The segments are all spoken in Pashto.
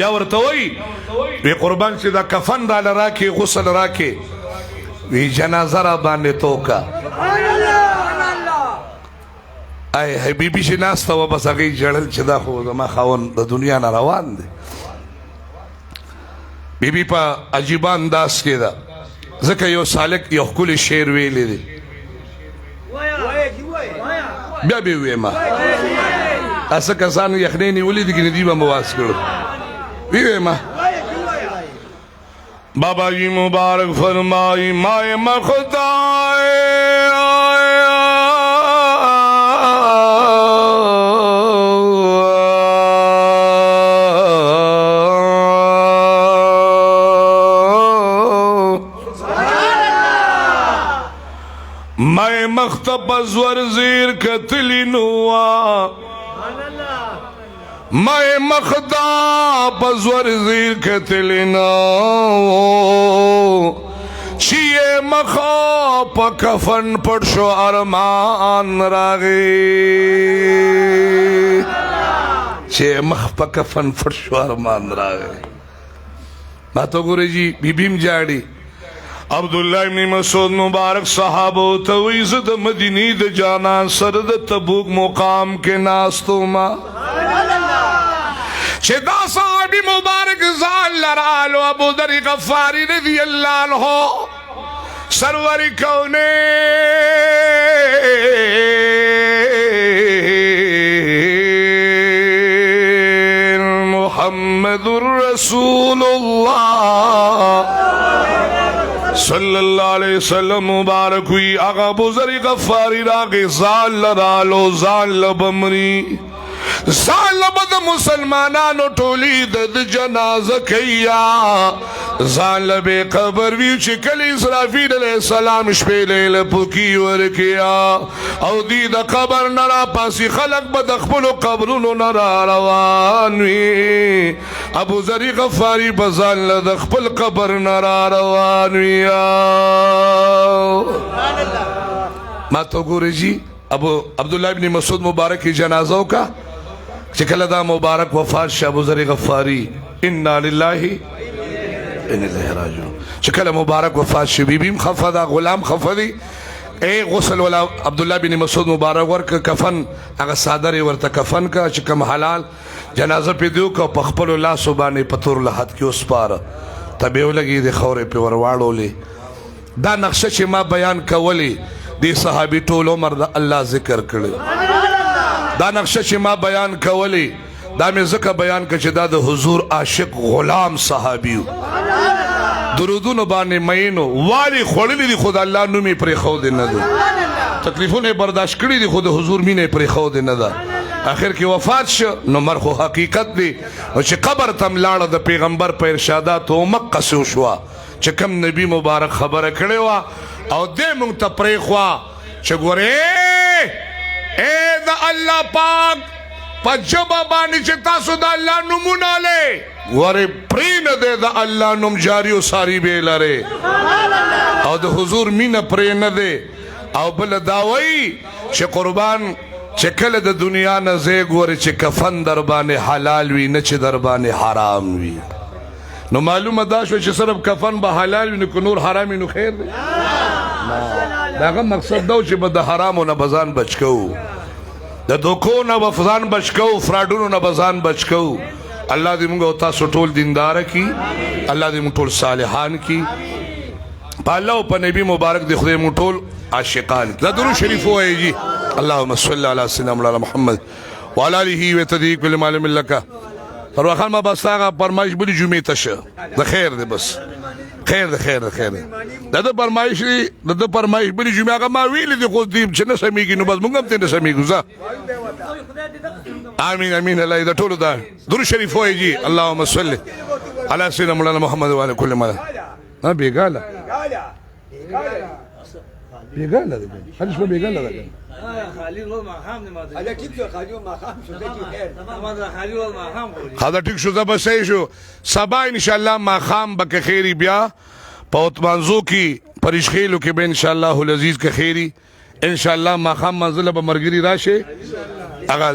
یا ورته وی قربان چې دا کفن راله راکې غسل راکې وی جنازه را باندې توکه ای حبیبي چې ناسته وه بس هغې ژړل چې دا خو زما خاوند د دنیا نه روان دی بیبي په عجیبه انداز کې ده ځکه یو سالک یو ښکلی شعر ویلی دی بیا به ویې ما اسه کسانو یخنۍ نیولې دي که دوی به مواز کړو ویې ما بابا جی مبارک فرمائی مائے مخدائے مائے مختب ازور زیر کتلی نوا مائے مخداب ازور زیر کتلی نوا چیئے مخا پا کفن پڑشو ارمان راگی چیئے مخ پا کفن پڑشو ارمان راگی باتو گو جی بی بیم جاڑی عبداللہ ابن مسعود مبارک صحابو تویزد مدینی د جانا سرد تبوک مقام کے ناستو ما چه دا صحابی مبارک زال لرالو ابو ذر غفاری رضی اللہ عنہ سرور کونے محمد الرسول اللہ صلی اللہ علیہ وسلم مبارک ہوئی آقا ابو ذر غفاری راگی زال لرالو زال لبمری زال لبد مسلمانانو ٹولی دد جناز کیا زال لبے قبر ویو چکل اسرافیل علیہ السلام شپیلے لپکی ورکیا او دید قبر نرا پاسی خلق بدخبلو قبرونو نرا روانوی ابو ذر غفاری بزال لدخبل قبر نرا روانوی ما تو گوری جی ابو عبداللہ ابن مسعود مبارک کی جنازوں کا چکل دا مبارک وفات شاہ ابو ذر غفاری انا للہ ان اللہ راجعون چکل مبارک وفات شاہ بی بیم خفدا غلام خفدی اے غسل والا عبداللہ بن مسعود مبارک ورک کفن اگر صادر ورطا کفن کا چکم حلال جنازہ پی دیو کا پخپل اللہ سبانے پتور لحد کی اس پارا تبیو لگی دی خورے پی وروارو لی دا نقشہ چی ما بیان کولی دی صحابی طول عمر دا اللہ ذکر کرلی دا نقشہ چی ما بیان کولی دا میں ذکر بیان کچی دا دا حضور عاشق غلام صحابیو درودون بانے مینو والی خوڑلی دی خود اللہ نمی پر خود ندو تکلیفوں نے برداشت کری دی خود حضور مینے پر خود ندو آخر کی وفات شو نو مرخو حقیقت دی چی قبر تم لاڑا دا پیغمبر پر ارشادات و مکہ سو شوا چی کم نبی مبارک خبر کڑے وا او دے منگ تا پریخوا چی گورے اے دا اللہ پاک پا جبا بانی چی تاسو دا اللہ نمونا لے گورے پرین دے دا اللہ نم جاری و ساری بے لرے او دا حضور مین پرین دے او بل داوئی چی قربان چی کل دا دنیا نزے گورے چی کفن دربان حلال وی نچی دربان حرام وی نو معلوم داشو چی صرف کفن با حلال وی نکو نور حرامی نو خیر دے داغا مقصد دو چی با دا حرامو نبزان بچکو دا دوکو نبزان بچکو فرادونو نبزان بچکو اللہ دی منگا تاسو ٹول دیندار کی اللہ دی منگ ٹول صالحان کی پا اللہ پا نبی مبارک دی خدای منگ ٹول عاشقان کی درود شریف ہوئے جی اللہم صلی اللہ سیدنا مولانا محمد وعلى آلہ و تدیق بالمعلوم اللہ کا فروح خان ما بس آقا پرمائش بلی جمعی تشا دا خیر دے بس خیر دے خیر دے خیر دے دا پرمائش دی دا پرمائش بلی جمعی آقا ما ویلی دی خود دیم چھ نسمیگی نو بس منگم تی نسمیگو زا آمین آمین اللہ دا ٹولو دا درود شریف ہوئے جی اللہم صلی علی سیدنا مولانا محمد وعلی کل مولانا بیگالا بیگالا دا حدیث با بیگالا دا خدا ٹک شو زبا صحیح شو سبا انشاءاللہ ماخام بک خیری بیا پاوت منزو کی پریشخیلو کے بے انشاءاللہ العزیز کے خیری انشاءاللہ ماخام منزل با مرگری راشے اگر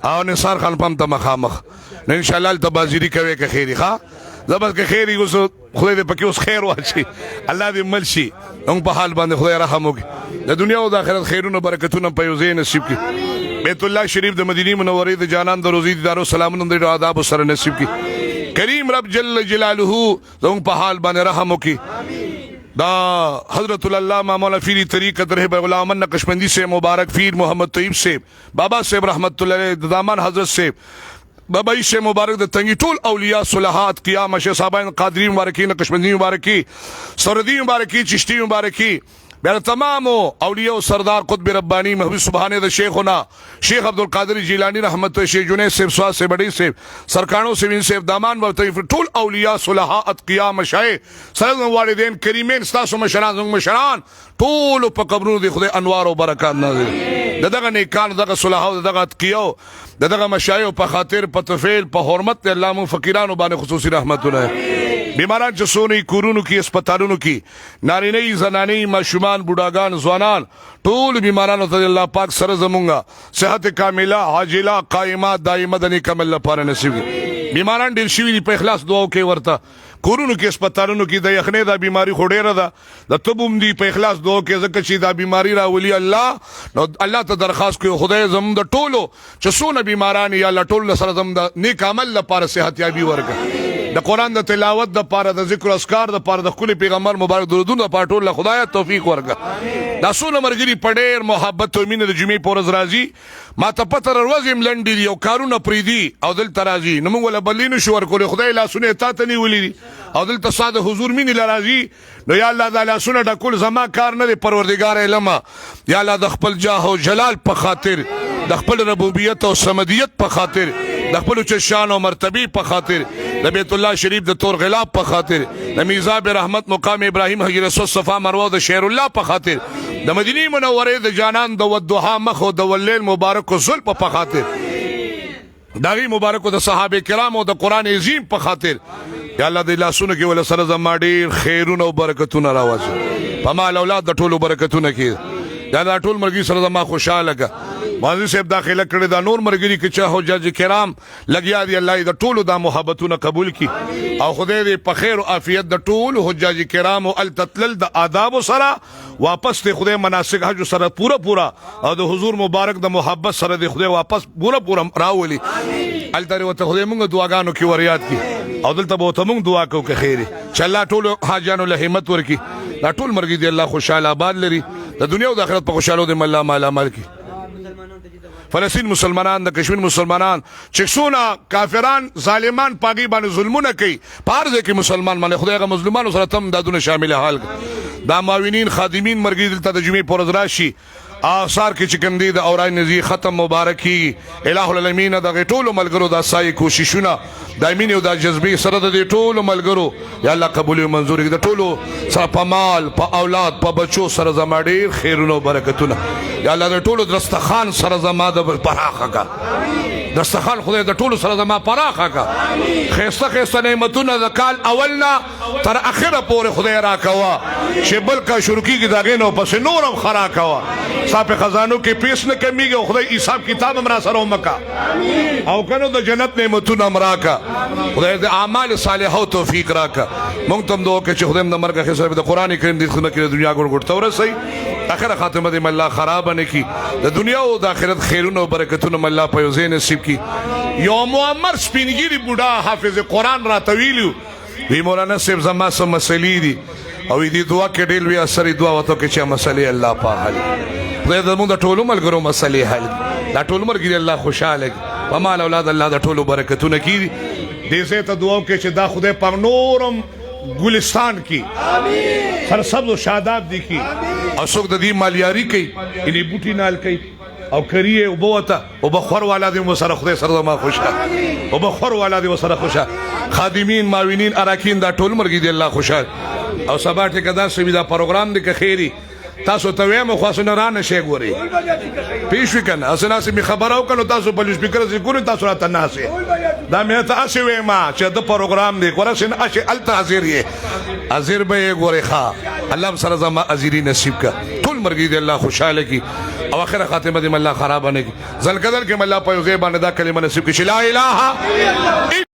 آو نصار خان پام تا مخامخ ان شاء الله التبازيري کوي که خیری ښا زبر که خیری اوس خدای دې پکې اوس خیر واچي الله دې مل شي موږ په حال باندې خدای رحم وکړي د دنیا او د آخرت خیرونو برکتونه په یو ځای نصیب کړي بیت الله شریف د مدینه منورې د جانان د روزي دارو سلامونه د آداب سره نصیب کړي کریم رب جل جلاله زموږ په حال باندې رحم وکړي دا حضرت العلامہ مولانا فیری طریقت رہب غلام نقشبندی سے مبارک فیر محمد طیب سے بابا صاحب رحمت اللہ علیہ دامان حضرت سے بابا سے مبارک تنگی ټول اولیاء صلحات قیام شیخ صاحبان قادری مبارکی نقشبندی مبارکی سردی مبارکی چشتی مبارکی بیر تمام اولیاء سردار قطب ربانی محبوب سبحانی دا شیخنا شیخ عبدالقادر جیلانی رحمت شیخ جنید صاحب سواز سے بڑی صاحب سرکانوں سے ان صاحب دامان بطیف ټول اولیاء صلحات اتقیاء مشایخ سرد والدین کریمین ستاسو مشران زنگ مشران ټول په قبرونو دی خدای انوار او برکات نازل دغه نیکان دغه صلحات دغه اتقیاء دغه مشایخ په خاطر په طفیل په حرمت الله مون فقیرانو باندې خصوصي رحمت الله بیماران چې سونی کورونو کې اسپیټالونو کې نارینه زنانه ماشومان بوډاګان ځوانان ټول بیمارانو ته الله پاک سره زمونږه صحت کامله عاجله قائمه دائمه د نیکمل لپاره نصیب بیماران ډیر شوی دي په اخلاص دعا کوي ورته کورونو کې اسپیټالونو کې د یخنې د بیماری خډېره ده د تبوم دی په اخلاص دعا کې ځکه چې دا بیماری راولي الله نو الله ته درخواست کوي خدای زموږ د ټولو چې څونه بیماران یا الله ټول سره زموږ د نیک عمل لپاره صحت یابي ورکړي د قران د تلاوت د پاره د ذکر اسکار د پاره د خپل پیغمبر مبارک درودونه په ټول خدای توفیق ورکړه دا سونه مرګري پډېر محبت او مینه د جمعې پورز راځي ما ته پتر ورځم لنډي دی او کارونه پریدي او دل ترازي نو موږ ول بلینو شو ورکول خدای لا سونه تا ته نیولې او دل تصاد حضور مینه لراځي نو یا الله تعالی سونه ډکول زما کار نه دی پروردگار علم یا الله د خپل جاه او جلال په خاطر د خپل ربوبیت او صمدیت په خاطر د خپل شان او مرتبه په خاطر د بیت الله شریف د تور غلاب په خاطر د میزاب رحمت مقام ابراهیم حجر اسود صفا مروه د شهر الله په خاطر د مدینه منوره د جانان د ودوها مخ او د ولیل مبارک زل په خاطر داغي مبارک د صحابه کرام او د قران عظیم په خاطر یا الله د لاسونو کې ول سره زما ډیر خیرونه او برکتونه راوځي په مال اولاد د ټولو برکتونه کې دا ټول مرګي سره زما خوشاله کا ماضی صاحب داخله کړی دا نور مرګري کې چا حجاج کرام لګیا دی الله د ټولو دا محبتونه قبول کی او خدای دې په خیر او عافیت د ټولو حجاج کرام او التتلل د آداب سره واپس ته خدای مناسک حج سره پورا او د حضور مبارک د محبت سره د خدای واپس پورا راولي التر وته خدای موږ دعاګانو کې وریاد کی او دلته به ته موږ دعا کوو کې خیر چې الله ټولو حاجانو له همت ورکی دا ټول مرګي دی الله خوشاله آباد لري د دنیا او د آخرت په خوشاله د الله مال عمل کی فلسطین مسلمانان د کشمیر مسلمانان چې څونه کافران ظالمان پاګي باندې ظلمونه کوي پارځه کې مسلمان باندې خدای غو مظلومانو سره تم دادونه شامل حال دا معاونین خادمین مرګي دلته د جمعې پورز راشي آثار کې چکم دي د اورای نزی ختم مبارکي الہ العالمین د ټولو ملګرو د سای کوششونه دایمین او د جذبي سره د ټولو ملګرو یا الله قبول او منزور د ټولو سره په مال په اولاد په بچو سره زما ډیر خیرونه او برکتونه یا الله د ټولو درستخان سره زما د پراخه کا دستخان خدای د ټولو سره زما پراخه کا خيسته نعمتونه د کال اولنا تر اخره پورې خدای را کوا چې بل کا شروع کیږي دا غنو پس نورم خرا کوا صاحب خزانو کې پیس نه کمیږي خدای حساب کتاب امرا سره ومکا او کنو د جنت نعمتونه امرا کا خدای د اعمال صالحو توفیق راکا مونږ تم دوه کې چې خدای د مرګ حساب د قران کریم د خدمت کې دنیا ګور تورسي اخر خاتمه دې الله خراب نه کی د دنیا او د آخرت خیرونه او برکتونه الله په یو ځای نصیب کی یو معمر سپینګری بوډا حافظ قران را تویلو وی مولانا صاحب زما سم مسلې دي او دې دعا کې ډېر وی اثر دعا وته کې چې مسلې الله په حل خدای د موږ ټولو ملګرو مسلې حل دا ټول مرګ الله خوشاله په مال اولاد الله د ټولو برکتونه کی دې زه ته دعا کې چې دا خدای په نورم گلستان کی هر سبز و شاداب دی کی او څوک د دې مالیاری کوي اني بوټي نال کوي او کریه او بوته او بخور والا دې مسره خدای سره ما خوشاله او بخور والا دې مسره خوشاله خادمین معاونین اراکین دا ټول مرګ دی الله خوشاله او سبا ټکا دا سوي دا پروګرام دی که خیری تاسو ته وایم خو اسنه را نشي ګوري پیښ وکنه اسنه سي خبر او کنه تاسو په سپیکر سي ګوري تاسو راته ناسي دا مې ته اسي وایم چې د پروګرام دی ورسین اشي التعذير یې ازیر به ګوري ښا الله سره زما ازيري نصیب کا ټول ټول مرګي دې الله خوشاله کی او اخر خاتمه دې الله خراب نه کی ځل قدر کې الله په غیب باندې دا کلمه نصیب کی لا اله